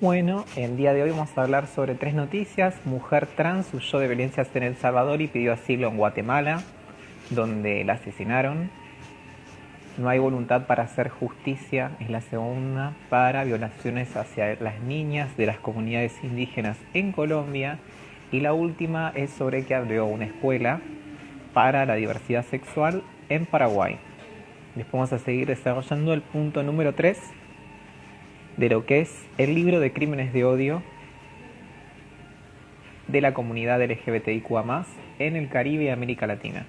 Bueno, el día de hoy vamos a hablar sobre 3 noticias. Mujer trans huyó de violencias en El Salvador y pidió asilo en Guatemala, donde la asesinaron. No hay voluntad para hacer justicia, es la segunda, para violaciones hacia las niñas de las comunidades indígenas en Colombia. Y la última es sobre que abrió una escuela para la diversidad sexual en Paraguay. Después vamos a seguir desarrollando el punto número 3 de lo que es el libro de crímenes de odio de la comunidad LGBTIQA+, en el Caribe y América Latina.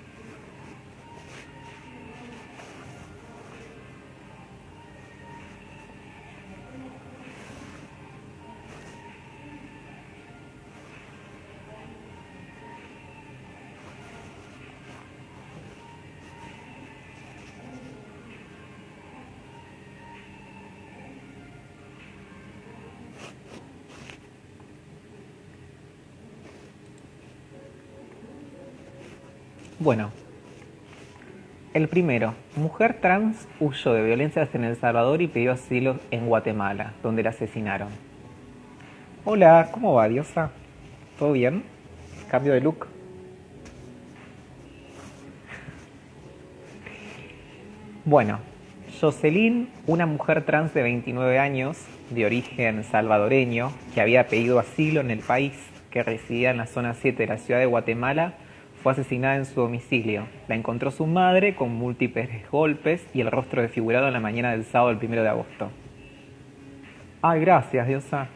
Bueno, el primero, mujer trans huyó de violencias en El Salvador y pidió asilo en Guatemala, donde la asesinaron. Hola, ¿cómo va, diosa? ¿Todo bien? Cambio de look. Bueno, Jocelyn, una mujer trans de 29 años, de origen salvadoreño, que había pedido asilo en el país, que residía en la zona 7 de la ciudad de Guatemala, fue asesinada en su domicilio. La encontró su madre con múltiples golpes y el rostro desfigurado en la mañana del sábado del 1 de agosto. Ay, gracias, diosa.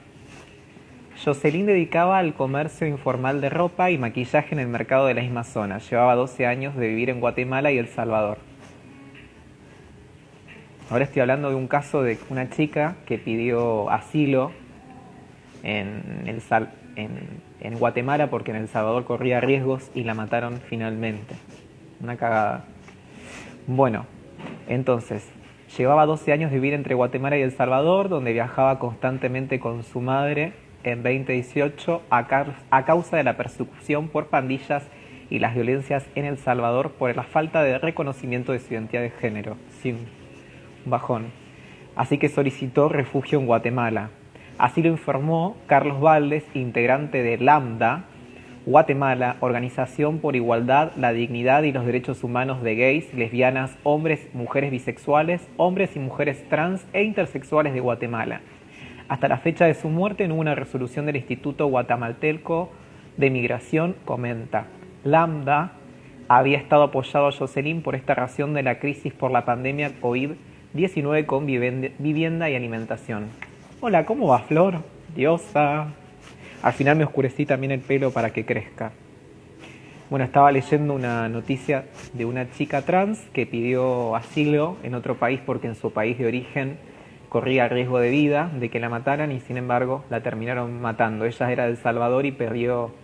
Jocelyn dedicaba al comercio informal de ropa y maquillaje en el mercado de la misma zona. Llevaba 12 años de vivir en Guatemala y El Salvador. Ahora estoy hablando de un caso de una chica que pidió asilo en Guatemala porque en El Salvador corría riesgos y la mataron finalmente. Una cagada. Bueno, entonces, llevaba 12 años de vivir entre Guatemala y El Salvador, donde viajaba constantemente con su madre en 2018 a causa de la persecución por pandillas y las violencias en El Salvador por la falta de reconocimiento de su identidad de género. Sí, un bajón. Así que solicitó refugio en Guatemala. Así lo informó Carlos Valdés, integrante de Lambda Guatemala, organización por igualdad, la dignidad y los derechos humanos de gays, lesbianas, hombres, mujeres bisexuales, hombres y mujeres trans e intersexuales de Guatemala. Hasta la fecha de su muerte no hubo una resolución del Instituto Guatemalteco de Migración, comenta. Lambda había estado apoyado a Jocelyn por esta razón de la crisis por la pandemia COVID-19 con vivienda y alimentación. Hola, ¿cómo va, Flor? Diosa. Al final me oscurecí también el pelo para que crezca. Bueno, estaba leyendo una noticia de una chica trans que pidió asilo en otro país porque en su país de origen corría riesgo de vida, de que la mataran, y sin embargo la terminaron matando. Ella era de El Salvador y perdió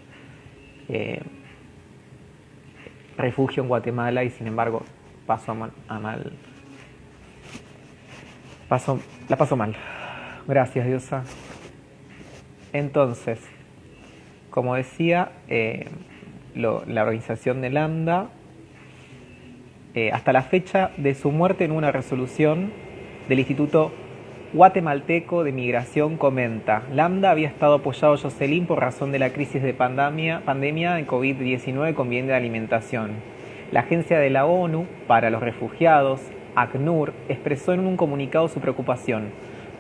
refugio en Guatemala y sin embargo la pasó mal. Gracias, diosa. Entonces, como decía, la organización de Lambda, hasta la fecha de su muerte en una resolución del Instituto Guatemalteco de Migración, comenta. Lambda había estado apoyado a Jocelyn por razón de la crisis de pandemia de COVID-19 con vivienda de alimentación. La Agencia de la ONU para los Refugiados, ACNUR, expresó en un comunicado su preocupación.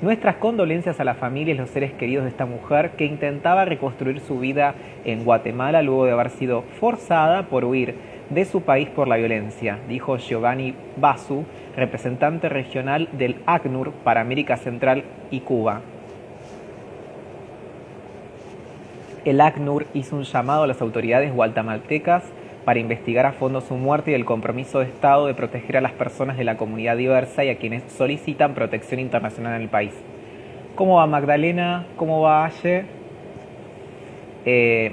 Nuestras condolencias a la familia y los seres queridos de esta mujer que intentaba reconstruir su vida en Guatemala luego de haber sido forzada por huir de su país por la violencia, dijo Giovanni Basu, representante regional del ACNUR para América Central y Cuba. El ACNUR hizo un llamado a las autoridades guatemaltecas para investigar a fondo su muerte y el compromiso de Estado de proteger a las personas de la comunidad diversa y a quienes solicitan protección internacional en el país. ¿Cómo va, Magdalena? ¿Cómo va, Aye?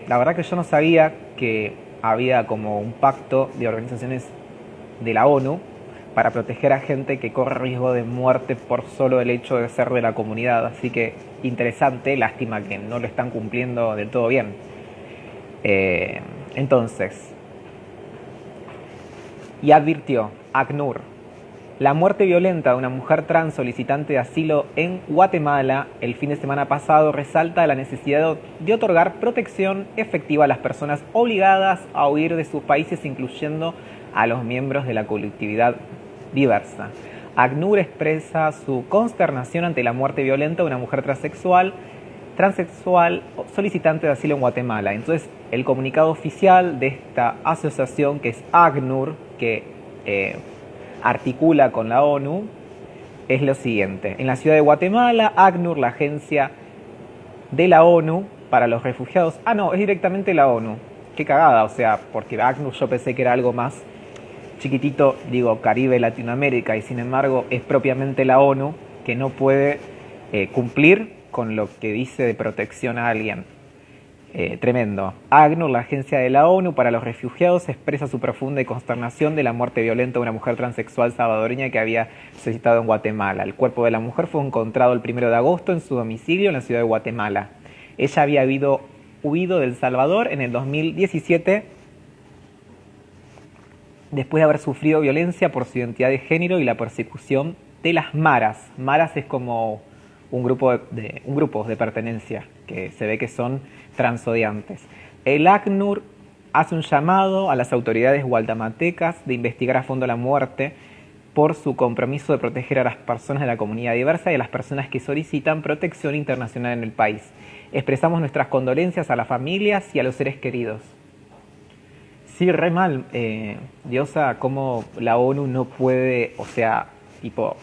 La verdad que yo no sabía que había como un pacto de organizaciones de la ONU para proteger a gente que corre riesgo de muerte por solo el hecho de ser de la comunidad. Así que interesante, lástima que no lo están cumpliendo del todo bien. Entonces, y advirtió, ACNUR, La muerte violenta de una mujer trans solicitante de asilo en Guatemala el fin de semana pasado resalta la necesidad de otorgar protección efectiva a las personas obligadas a huir de sus países, incluyendo a los miembros de la colectividad diversa. ACNUR expresa su consternación ante la muerte violenta de una mujer transexual solicitante de asilo en Guatemala. Entonces, el comunicado oficial de esta asociación, que es ACNUR, que articula con la ONU, es lo siguiente. En la ciudad de Guatemala, ACNUR, la agencia de la ONU para los refugiados... Ah, no, es directamente la ONU. Qué cagada, o sea, porque ACNUR yo pensé que era algo más chiquitito, digo, Caribe, Latinoamérica, y sin embargo es propiamente la ONU que no puede cumplir con lo que dice de protección a alguien. Tremendo. ACNUR, la agencia de la ONU para los refugiados, expresa su profunda consternación de la muerte violenta de una mujer transexual salvadoreña que había solicitado en Guatemala. El cuerpo de la mujer fue encontrado el 1 de agosto en su domicilio en la ciudad de Guatemala. Ella había huido de El Salvador en el 2017 después de haber sufrido violencia por su identidad de género y la persecución de las maras. Maras es como un grupo de pertenencia, que se ve que son transodiantes. El ACNUR hace un llamado a las autoridades guatemaltecas de investigar a fondo la muerte por su compromiso de proteger a las personas de la comunidad diversa y a las personas que solicitan protección internacional en el país. Expresamos nuestras condolencias a las familias y a los seres queridos. Sí, re mal, Diosa, cómo la ONU no puede, o sea, tipo,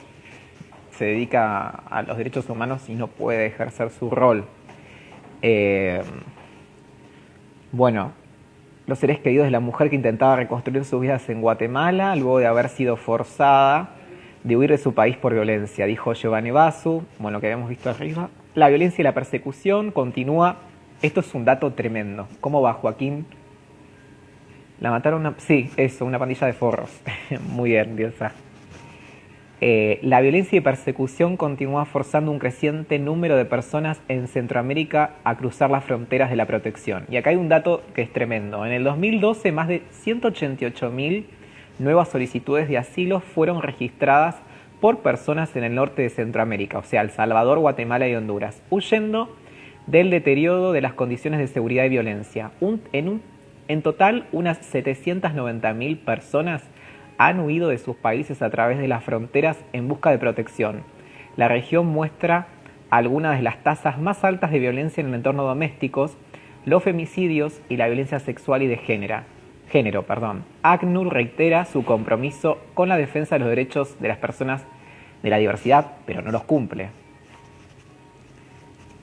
se dedica a los derechos humanos y no puede ejercer su rol. Bueno, los seres queridos de la mujer que intentaba reconstruir sus vidas en Guatemala luego de haber sido forzada de huir de su país por violencia, dijo Giovanni Basu, bueno, lo que habíamos visto arriba. La violencia y la persecución continúa. Esto es un dato tremendo. ¿Cómo va, Joaquín? La mataron una pandilla de forros. Muy bien, Diosa. La violencia y persecución continúa forzando un creciente número de personas en Centroamérica a cruzar las fronteras de la protección. Y acá hay un dato que es tremendo. En el 2012, más de 188.000 nuevas solicitudes de asilo fueron registradas por personas en el norte de Centroamérica, o sea, El Salvador, Guatemala y Honduras, huyendo del deterioro de las condiciones de seguridad y violencia. En total, unas 790.000 personas han huido de sus países a través de las fronteras en busca de protección. La región muestra algunas de las tasas más altas de violencia en el entorno doméstico, los femicidios y la violencia sexual y de género. ACNUR reitera su compromiso con la defensa de los derechos de las personas de la diversidad, pero no los cumple.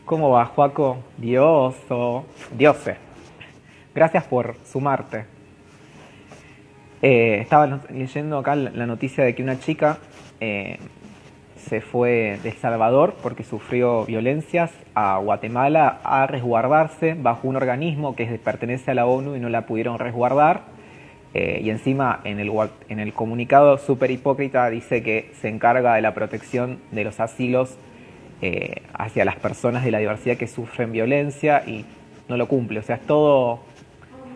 ¿Cómo va, Joaco? Diose. Gracias por sumarte. Estaba leyendo acá la noticia de que una chica se fue de El Salvador porque sufrió violencias a Guatemala a resguardarse bajo un organismo que pertenece a la ONU y no la pudieron resguardar. Y encima en el comunicado súper hipócrita dice que se encarga de la protección de los asilos hacia las personas de la diversidad que sufren violencia y no lo cumple. O sea, es todo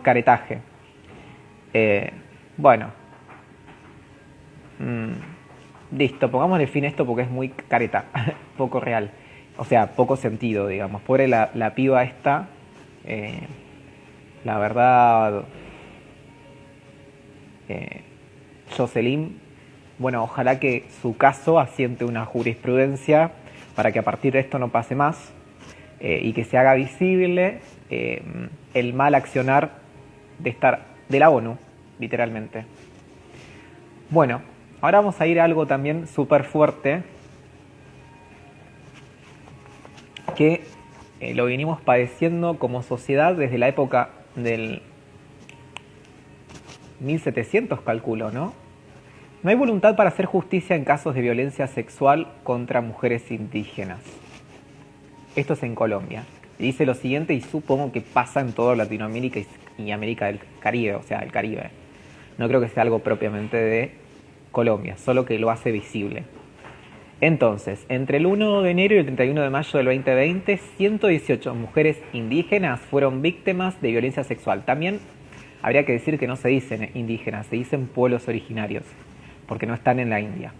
caretaje. Bueno, listo, pongámosle fin a esto porque es muy careta, poco real, o sea, poco sentido, digamos. Pobre la piba esta, la verdad, Jocelyn, bueno, ojalá que su caso asiente una jurisprudencia para que a partir de esto no pase más y que se haga visible el mal accionar de la ONU. Literalmente. Bueno, ahora vamos a ir a algo también súper fuerte que lo venimos padeciendo como sociedad desde la época del 1700, calculo, ¿no? No hay voluntad para hacer justicia en casos de violencia sexual contra mujeres indígenas. Esto es en Colombia. Dice lo siguiente y supongo que pasa en toda Latinoamérica y América del Caribe, o sea, el Caribe. No creo que sea algo propiamente de Colombia, solo que lo hace visible. Entonces, entre el 1 de enero y el 31 de mayo del 2020, 118 mujeres indígenas fueron víctimas de violencia sexual. También habría que decir que no se dicen indígenas, se dicen pueblos originarios, porque no están en la India.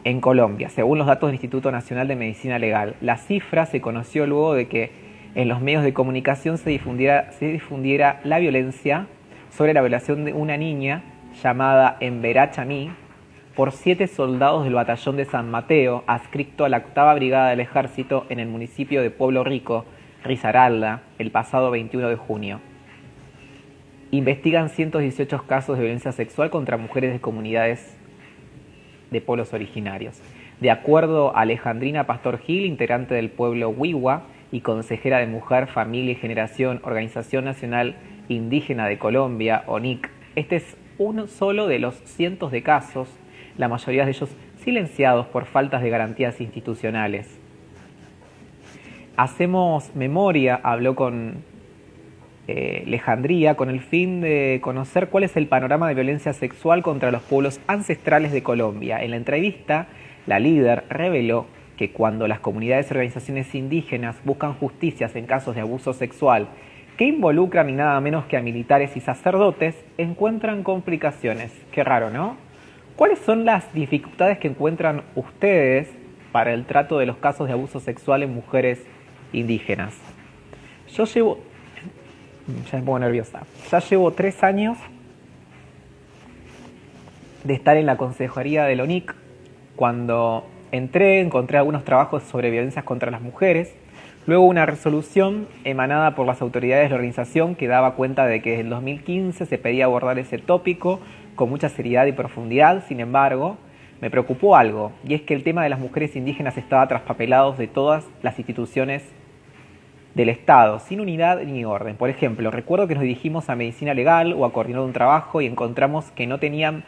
en Colombia, según los datos del Instituto Nacional de Medicina Legal. La cifra se conoció luego de que en los medios de comunicación se difundiera la violencia sobre la violación de una niña llamada Emberá Chamí por 7 soldados del batallón de San Mateo, adscrito a la 8ª Brigada del Ejército en el municipio de Pueblo Rico, Risaralda, el pasado 21 de junio. Investigan 118 casos de violencia sexual contra mujeres de comunidades de pueblos originarios. De acuerdo a Alejandrina Pastor Gil, integrante del pueblo Wiwa y consejera de Mujer, Familia y Generación, Organización Nacional Indígena de Colombia, ONIC, este es uno solo de los cientos de casos, la mayoría de ellos silenciados por faltas de garantías institucionales. Hacemos memoria, habló con Alejandría, con el fin de conocer cuál es el panorama de violencia sexual contra los pueblos ancestrales de Colombia. En la entrevista, la líder reveló que cuando las comunidades y organizaciones indígenas buscan justicias en casos de abuso sexual que involucran ni nada menos que a militares y sacerdotes, encuentran complicaciones. Qué raro, ¿no? ¿Cuáles son las dificultades que encuentran ustedes para el trato de los casos de abuso sexual en mujeres indígenas? Ya me pongo nerviosa. Ya llevo 3 años de estar en la consejería del ONIC. Cuando encontré algunos trabajos sobre violencias contra las mujeres. Luego una resolución emanada por las autoridades de la organización que daba cuenta de que desde el 2015 se pedía abordar ese tópico con mucha seriedad y profundidad. Sin embargo, me preocupó algo, y es que el tema de las mujeres indígenas estaba traspapelado de todas las instituciones del Estado, sin unidad ni orden. Por ejemplo, recuerdo que nos dirigimos a Medicina Legal o a coordinar un trabajo y encontramos que no tenían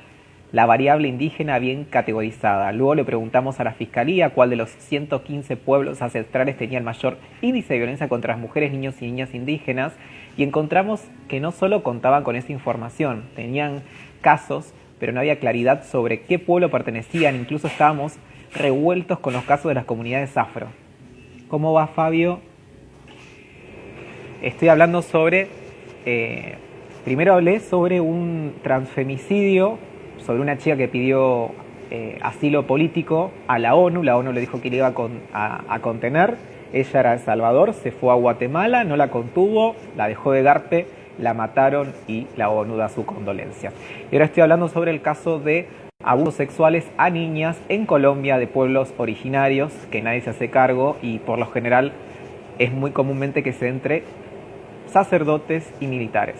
la variable indígena bien categorizada. Luego le preguntamos a la Fiscalía cuál de los 115 pueblos ancestrales tenía el mayor índice de violencia contra las mujeres, niños y niñas indígenas, y encontramos que no solo contaban con esa información, tenían casos, pero no había claridad sobre qué pueblo pertenecían, incluso estábamos revueltos con los casos de las comunidades afro. ¿Cómo va, Fabio? Estoy hablando sobre, primero hablé sobre un transfemicidio, sobre una chica que pidió asilo político a la ONU le dijo que le iba a contener, ella era de El Salvador, se fue a Guatemala, no la contuvo, la dejó de garpe, la mataron y la ONU da su condolencia. Y ahora estoy hablando sobre el caso de abusos sexuales a niñas en Colombia de pueblos originarios, que nadie se hace cargo y por lo general es muy comúnmente que se entre sacerdotes y militares.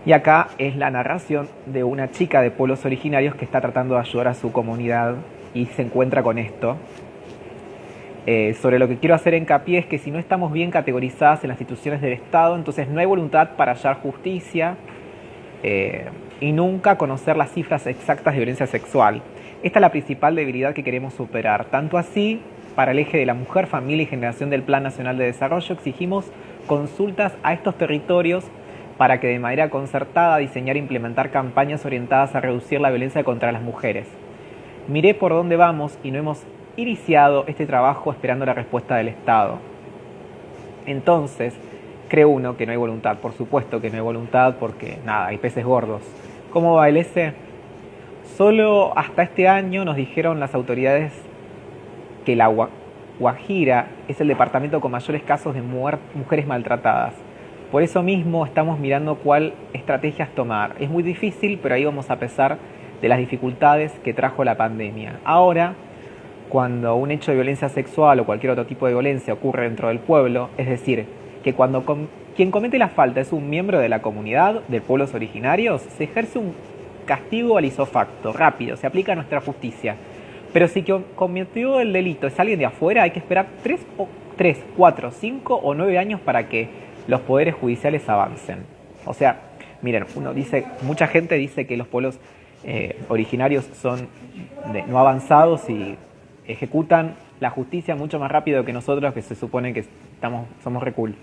Y acá es la narración de una chica de pueblos originarios que está tratando de ayudar a su comunidad y se encuentra con esto. Sobre lo que quiero hacer hincapié es que si no estamos bien categorizadas en las instituciones del Estado, entonces no hay voluntad para hallar justicia y nunca conocer las cifras exactas de violencia sexual. Esta es la principal debilidad que queremos superar. Tanto así, para el eje de la mujer, familia y generación del Plan Nacional de Desarrollo, exigimos consultas a estos territorios para que de manera concertada diseñar e implementar campañas orientadas a reducir la violencia contra las mujeres. Miré por dónde vamos y no hemos iniciado este trabajo esperando la respuesta del Estado. Entonces, cree uno que no hay voluntad. Por supuesto que no hay voluntad porque, nada, hay peces gordos. ¿Cómo va el S? Solo hasta este año nos dijeron las autoridades que la Guajira es el departamento con mayores casos de mujeres maltratadas. Por eso mismo estamos mirando cuál estrategias tomar. Es muy difícil, pero ahí vamos a pesar de las dificultades que trajo la pandemia. Ahora, cuando un hecho de violencia sexual o cualquier otro tipo de violencia ocurre dentro del pueblo, es decir, que cuando quien comete la falta es un miembro de la comunidad, de pueblos originarios, se ejerce un castigo al isofacto, rápido, se aplica nuestra justicia. Pero si quien cometió el delito es alguien de afuera, hay que esperar 3, 4, 5 o 9 años para que los poderes judiciales avancen. O sea, miren, mucha gente dice que los pueblos originarios son no avanzados y ejecutan la justicia mucho más rápido que nosotros, que se supone que somos re cool.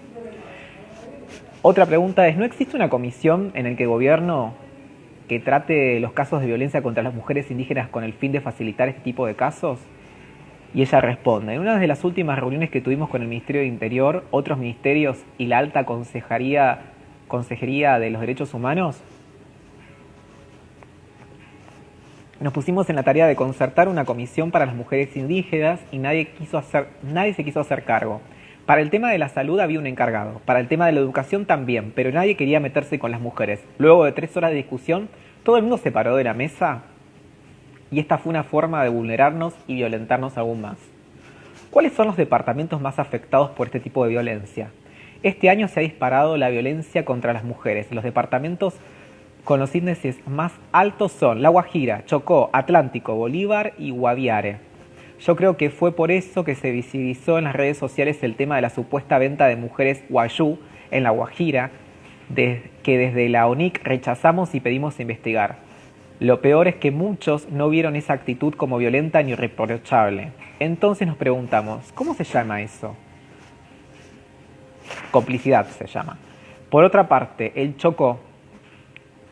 Otra pregunta es, ¿no existe una comisión en la que el gobierno que trate los casos de violencia contra las mujeres indígenas con el fin de facilitar este tipo de casos? Y ella responde, en una de las últimas reuniones que tuvimos con el Ministerio de Interior, otros ministerios y la alta Consejería de los Derechos Humanos, Nos pusimos en la tarea de concertar una comisión para las mujeres indígenas y nadie se quiso hacer cargo. Para el tema de la salud había un encargado, para el tema de la educación también, pero nadie quería meterse con las mujeres. Luego de 3 horas de discusión, todo el mundo se paró de la mesa y esta fue una forma de vulnerarnos y violentarnos aún más. ¿Cuáles son los departamentos más afectados por este tipo de violencia? Este año se ha disparado la violencia contra las mujeres. Los departamentos con los índices más altos son La Guajira, Chocó, Atlántico, Bolívar y Guaviare. Yo creo que fue por eso que se visibilizó en las redes sociales el tema de la supuesta venta de mujeres guayú en La Guajira, que desde la ONIC rechazamos y pedimos investigar. Lo peor es que muchos no vieron esa actitud como violenta ni irreprochable. Entonces nos preguntamos, ¿cómo se llama eso? Complicidad se llama. Por otra parte, el Chocó,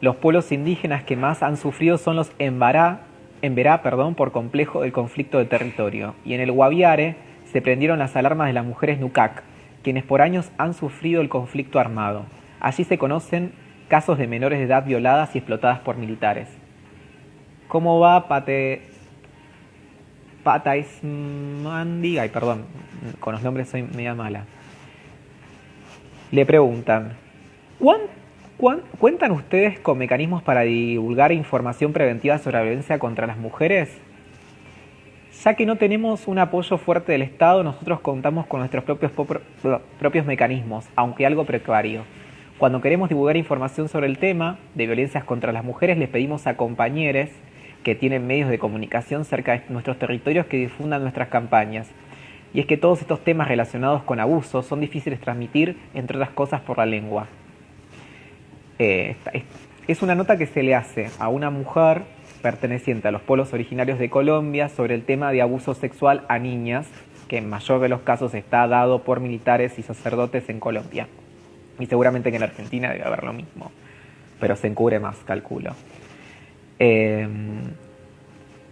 los pueblos indígenas que más han sufrido son los Emberá, por complejo del conflicto de territorio. Y en el Guaviare se prendieron las alarmas de las mujeres Nucac, quienes por años han sufrido el conflicto armado. Allí se conocen casos de menores de edad violadas y explotadas por militares. ¿Cómo va Pataismandi? Ay, perdón, con los nombres soy media mala. Le preguntan, ¿cuentan ustedes con mecanismos para divulgar información preventiva sobre la violencia contra las mujeres? Ya que no tenemos un apoyo fuerte del Estado, nosotros contamos con nuestros propios mecanismos, aunque algo precario. Cuando queremos divulgar información sobre el tema de violencias contra las mujeres, les pedimos a compañeros que tienen medios de comunicación cerca de nuestros territorios que difundan nuestras campañas. Y es que todos estos temas relacionados con abusos son difíciles de transmitir, entre otras cosas, por la lengua. Es una nota que se le hace a una mujer perteneciente a los pueblos originarios de Colombia sobre el tema de abuso sexual a niñas, que en mayor de los casos está dado por militares y sacerdotes en Colombia. Y seguramente que en Argentina debe haber lo mismo, pero se encubre más, calculo.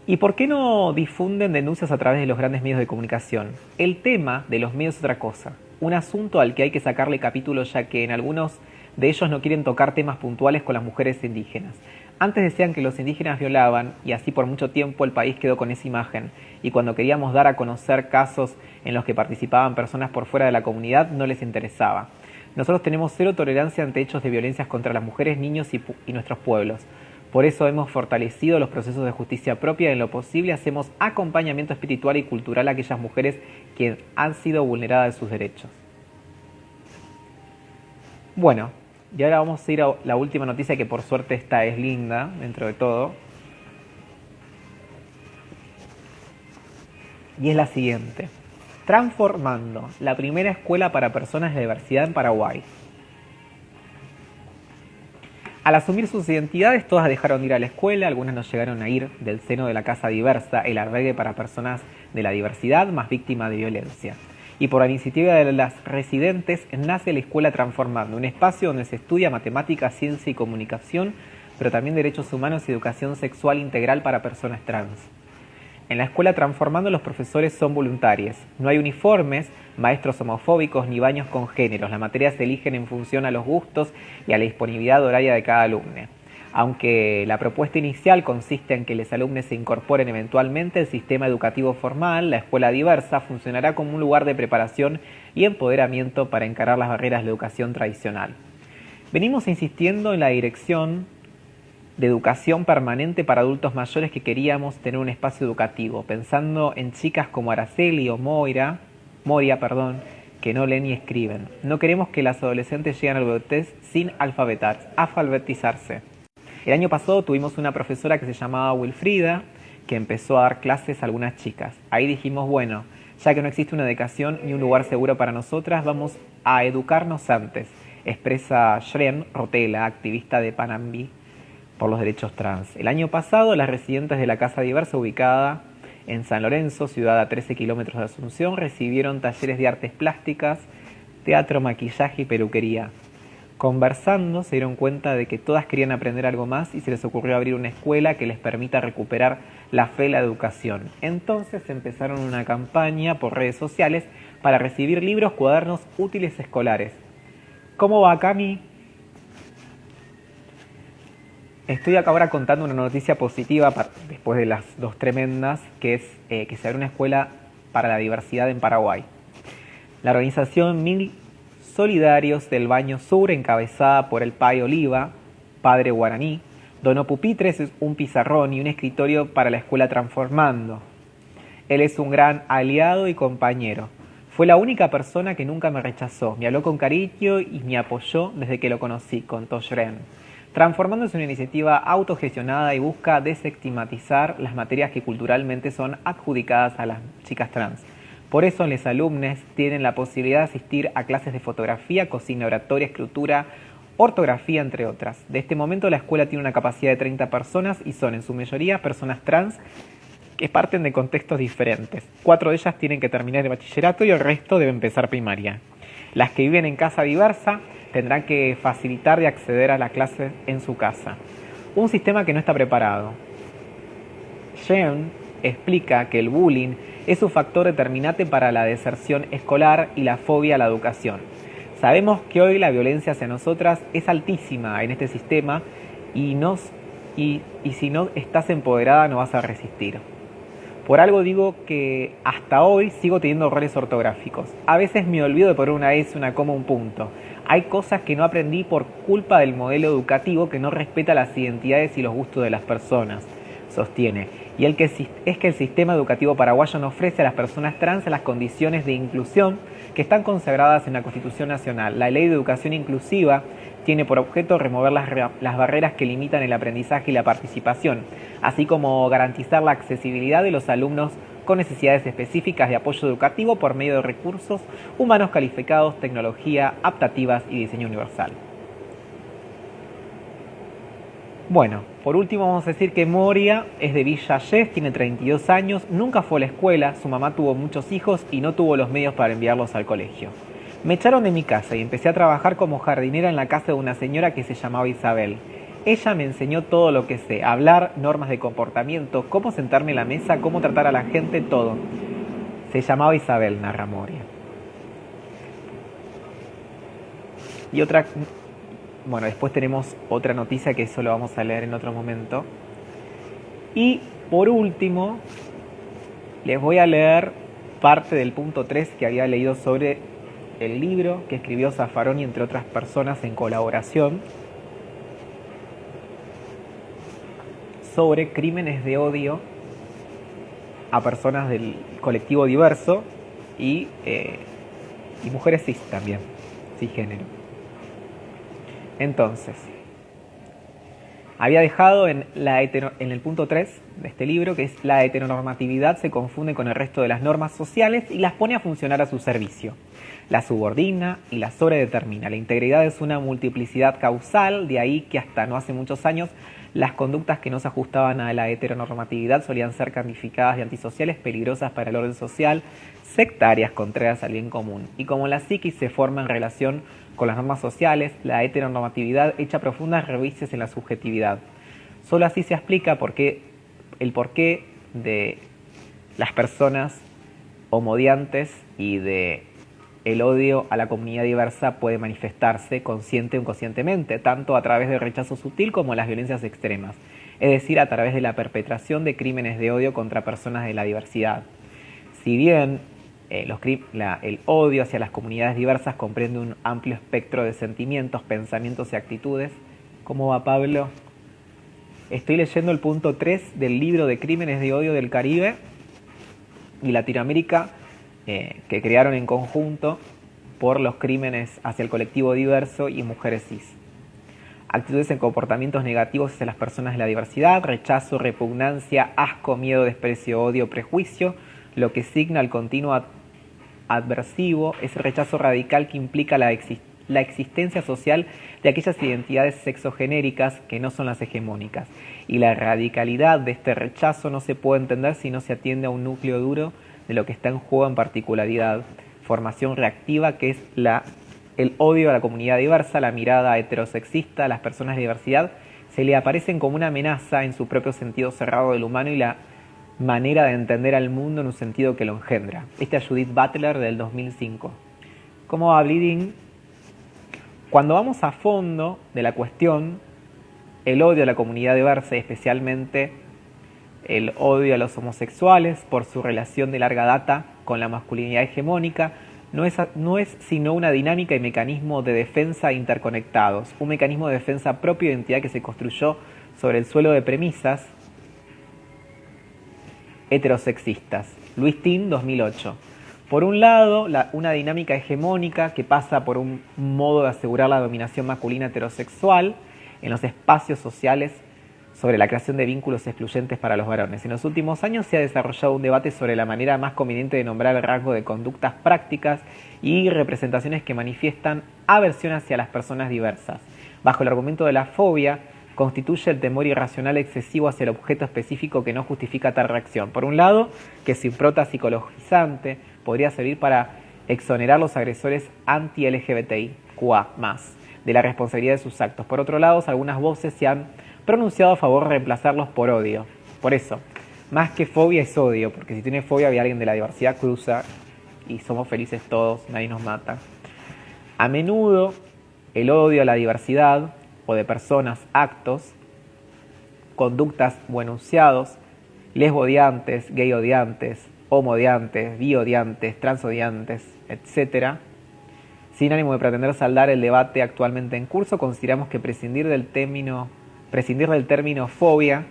¿Y por qué no difunden denuncias a través de los grandes medios de comunicación? El tema de los medios es otra cosa, un asunto al que hay que sacarle capítulo, ya que en algunos de ellos no quieren tocar temas puntuales con las mujeres indígenas. Antes decían que los indígenas violaban y así por mucho tiempo el país quedó con esa imagen, y cuando queríamos dar a conocer casos en los que participaban personas por fuera de la comunidad no les interesaba. Nosotros tenemos cero tolerancia ante hechos de violencias contra las mujeres, niños y nuestros pueblos. Por eso hemos fortalecido los procesos de justicia propia y en lo posible hacemos acompañamiento espiritual y cultural a aquellas mujeres que han sido vulneradas de sus derechos. Bueno, y ahora vamos a ir a la última noticia, que por suerte esta es linda dentro de todo. Y es la siguiente. Transformando, la primera escuela para personas de diversidad en Paraguay. Al asumir sus identidades, todas dejaron de ir a la escuela, algunas no llegaron a ir del seno de la Casa Diversa, el albergue para personas de la diversidad más víctimas de violencia. Y por la iniciativa de las residentes nace la Escuela Transformando, un espacio donde se estudia matemática, ciencia y comunicación, pero también derechos humanos y educación sexual integral para personas trans. En la Escuela Transformando los profesores son voluntarios. No hay uniformes, maestros homofóbicos ni baños con géneros. Las materias se eligen en función a los gustos y a la disponibilidad horaria de cada alumno. Aunque la propuesta inicial consiste en que los alumnos se incorporen eventualmente al sistema educativo formal, la Escuela Diversa funcionará como un lugar de preparación y empoderamiento para encarar las barreras de la educación tradicional. Venimos insistiendo en la dirección de educación permanente para adultos mayores que queríamos tener un espacio educativo, pensando en chicas como Araceli o Moria, que no leen ni escriben. No queremos que las adolescentes lleguen a la adultez sin alfabetizarse. El año pasado tuvimos una profesora que se llamaba Wilfrida, que empezó a dar clases a algunas chicas. Ahí dijimos, bueno, ya que no existe una dedicación ni un lugar seguro para nosotras, vamos a educarnos antes, expresa Shren Rotela, activista de Panambi por los derechos trans. El año pasado, las residentes de la Casa Diversa, ubicada en San Lorenzo, ciudad a 13 kilómetros de Asunción, recibieron talleres de artes plásticas, teatro, maquillaje y peluquería. Conversando, se dieron cuenta de que todas querían aprender algo más y se les ocurrió abrir una escuela que les permita recuperar la fe en la educación. Entonces empezaron una campaña por redes sociales para recibir libros, cuadernos, útiles escolares. ¿Cómo va, Cami? Estoy acá ahora contando una noticia positiva después de las dos tremendas, que es que se abre una escuela para la diversidad en Paraguay. La organización Mil Solidarios del Baño Sur, encabezada por el Pai Oliva, padre guaraní, donó pupitres, un pizarrón y un escritorio para la escuela Transformando. Él es un gran aliado y compañero. Fue la única persona que nunca me rechazó, me habló con cariño y me apoyó desde que lo conocí, contó Shren. Transformando es una iniciativa autogestionada y busca desestigmatizar las materias que culturalmente son adjudicadas a las chicas trans. Por eso los alumnos tienen la posibilidad de asistir a clases de fotografía, cocina, oratoria, escritura, ortografía, entre otras. De este momento la escuela tiene una capacidad de 30 personas y son en su mayoría personas trans que parten de contextos diferentes. 4 de ellas tienen que terminar el bachillerato y el resto debe empezar primaria. Las que viven en casa diversa tendrán que facilitar de acceder a la clase en su casa. Un sistema que no está preparado. Jean explica que el bullying es un factor determinante para la deserción escolar y la fobia a la educación. Sabemos que hoy la violencia hacia nosotras es altísima en este sistema y si no estás empoderada no vas a resistir. Por algo digo que hasta hoy sigo teniendo errores ortográficos. A veces me olvido de poner una S, una coma, un punto. Hay cosas que no aprendí por culpa del modelo educativo que no respeta las identidades y los gustos de las personas, sostiene. Y es que el sistema educativo paraguayo no ofrece a las personas trans las condiciones de inclusión que están consagradas en la Constitución Nacional. La Ley de Educación Inclusiva tiene por objeto remover las barreras que limitan el aprendizaje y la participación, así como garantizar la accesibilidad de los alumnos con necesidades específicas de apoyo educativo por medio de recursos humanos calificados, tecnología, adaptativas y diseño universal. Bueno, por último vamos a decir que Moria es de Villa Yes, tiene 32 años, nunca fue a la escuela, su mamá tuvo muchos hijos y no tuvo los medios para enviarlos al colegio. Me echaron de mi casa y empecé a trabajar como jardinera en la casa de una señora que se llamaba Isabel. Ella me enseñó todo lo que sé, hablar, normas de comportamiento, cómo sentarme en la mesa, cómo tratar a la gente, todo. Se llamaba Isabel, narra Moria. Y después tenemos otra noticia que eso lo vamos a leer en otro momento. Y por último, les voy a leer parte del punto 3 que había leído sobre el libro que escribió Zaffaroni entre otras personas en colaboración sobre crímenes de odio a personas del colectivo diverso y mujeres cis también, cisgénero. Entonces, había dejado en el punto 3 de este libro, que es la heteronormatividad se confunde con el resto de las normas sociales y las pone a funcionar a su servicio. La subordina y la sobredetermina. La integridad es una multiplicidad causal, de ahí que hasta no hace muchos años las conductas que no se ajustaban a la heteronormatividad solían ser calificadas de antisociales, peligrosas para el orden social, sectarias, contrarias al bien común. Y como la psiquis se forma en relación con las normas sociales, la heteronormatividad echa profundas raíces en la subjetividad. Solo así se explica el porqué de las personas homodiantes y de el odio a la comunidad diversa puede manifestarse consciente o inconscientemente, tanto a través del rechazo sutil como las violencias extremas, es decir, a través de la perpetración de crímenes de odio contra personas de la diversidad. Si bien el odio hacia las comunidades diversas comprende un amplio espectro de sentimientos, pensamientos y actitudes. ¿Cómo va, Pablo? Estoy leyendo el punto 3 del libro de Crímenes de Odio del Caribe y Latinoamérica, que crearon en conjunto por los crímenes hacia el colectivo diverso y mujeres cis. Actitudes en comportamientos negativos hacia las personas de la diversidad, rechazo, repugnancia, asco, miedo, desprecio, odio, prejuicio, lo que signa el continuo adversivo, ese rechazo radical que implica la existencia social de aquellas identidades sexogenéricas que no son las hegemónicas. Y la radicalidad de este rechazo no se puede entender si no se atiende a un núcleo duro de lo que está en juego, en particularidad, formación reactiva, que es el odio a la comunidad diversa, la mirada heterosexista a las personas de diversidad, se le aparecen como una amenaza en su propio sentido cerrado del humano y la manera de entender al mundo en un sentido que lo engendra. Esta es Judith Butler del 2005. ¿Cómo va Bleeding? Cuando vamos a fondo de la cuestión, el odio a la comunidad diversa, especialmente el odio a los homosexuales por su relación de larga data con la masculinidad hegemónica, no es sino una dinámica y mecanismo de defensa interconectados, un mecanismo de defensa propio de identidad que se construyó sobre el suelo de premisas heterosexistas. Luis Tin, 2008. Por un lado, una dinámica hegemónica que pasa por un modo de asegurar la dominación masculina heterosexual en los espacios sociales sobre la creación de vínculos excluyentes para los varones. En los últimos años se ha desarrollado un debate sobre la manera más conveniente de nombrar el rasgo de conductas prácticas y representaciones que manifiestan aversión hacia las personas diversas. Bajo el argumento de la fobia, constituye el temor irracional excesivo hacia el objeto específico que no justifica tal reacción. Por un lado, que su impronta psicologizante podría servir para exonerar a los agresores anti-LGBTIQA+, de la responsabilidad de sus actos. Por otro lado, algunas voces se han pronunciado a favor de reemplazarlos por odio. Por eso, más que fobia es odio, porque si tiene fobia había alguien de la diversidad cruza y somos felices todos, nadie nos mata. A menudo, el odio a la diversidad o de personas, actos, conductas o enunciados, lesbo-odiantes, gay-odiantes, homo-odiantes, bi-odiantes, trans-odiantes, etc., sin ánimo de pretender saldar el debate actualmente en curso, consideramos que prescindir del término fobia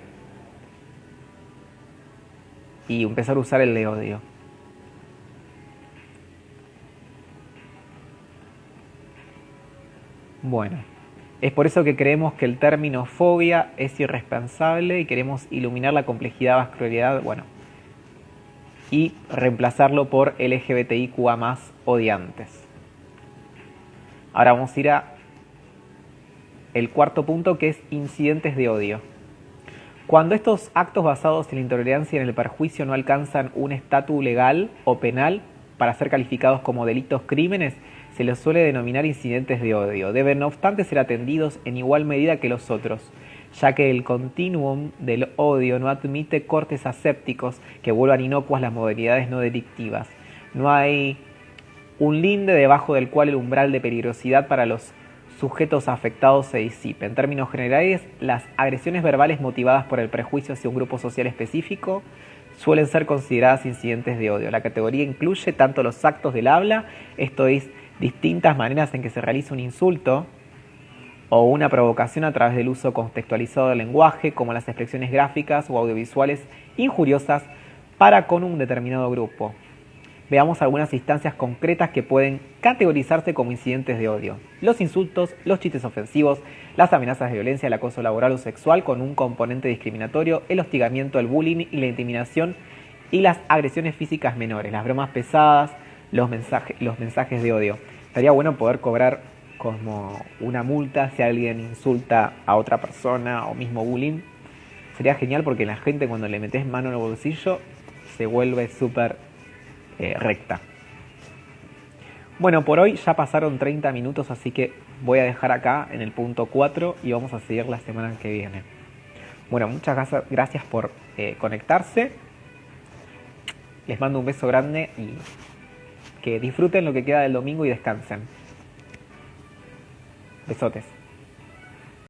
y empezar a usar el de odio. Bueno, es por eso que creemos que el término fobia es irresponsable y queremos iluminar la complejidad, vascularidad, y reemplazarlo por LGBTIQA+ odiantes. Ahora vamos a ir a el cuarto punto, que es incidentes de odio. Cuando estos actos basados en la intolerancia y en el perjuicio no alcanzan un estatus legal o penal para ser calificados como delitos crímenes, se los suele denominar incidentes de odio. Deben, no obstante, ser atendidos en igual medida que los otros, ya que el continuum del odio no admite cortes asépticos que vuelvan inocuas las modalidades no delictivas. No hay un linde debajo del cual el umbral de peligrosidad para los sujetos afectados se disipe. En términos generales, las agresiones verbales motivadas por el prejuicio hacia un grupo social específico suelen ser consideradas incidentes de odio. La categoría incluye tanto los actos del habla, esto es, distintas maneras en que se realiza un insulto o una provocación a través del uso contextualizado del lenguaje, como las expresiones gráficas o audiovisuales injuriosas para con un determinado grupo. Veamos algunas instancias concretas que pueden categorizarse como incidentes de odio. Los insultos, los chistes ofensivos, las amenazas de violencia, el acoso laboral o sexual con un componente discriminatorio, el hostigamiento, el bullying y la intimidación y las agresiones físicas menores, las bromas pesadas, los mensajes de odio. Estaría bueno poder cobrar como una multa si alguien insulta a otra persona o mismo bullying. Sería genial porque la gente, cuando le metes mano en el bolsillo, se vuelve súper recta. Bueno, por hoy ya pasaron 30 minutos, así que voy a dejar acá en el punto 4 y vamos a seguir la semana que viene. Bueno, muchas gracias por conectarse. Les mando un beso grande y que disfruten lo que queda del domingo y descansen. Besotes.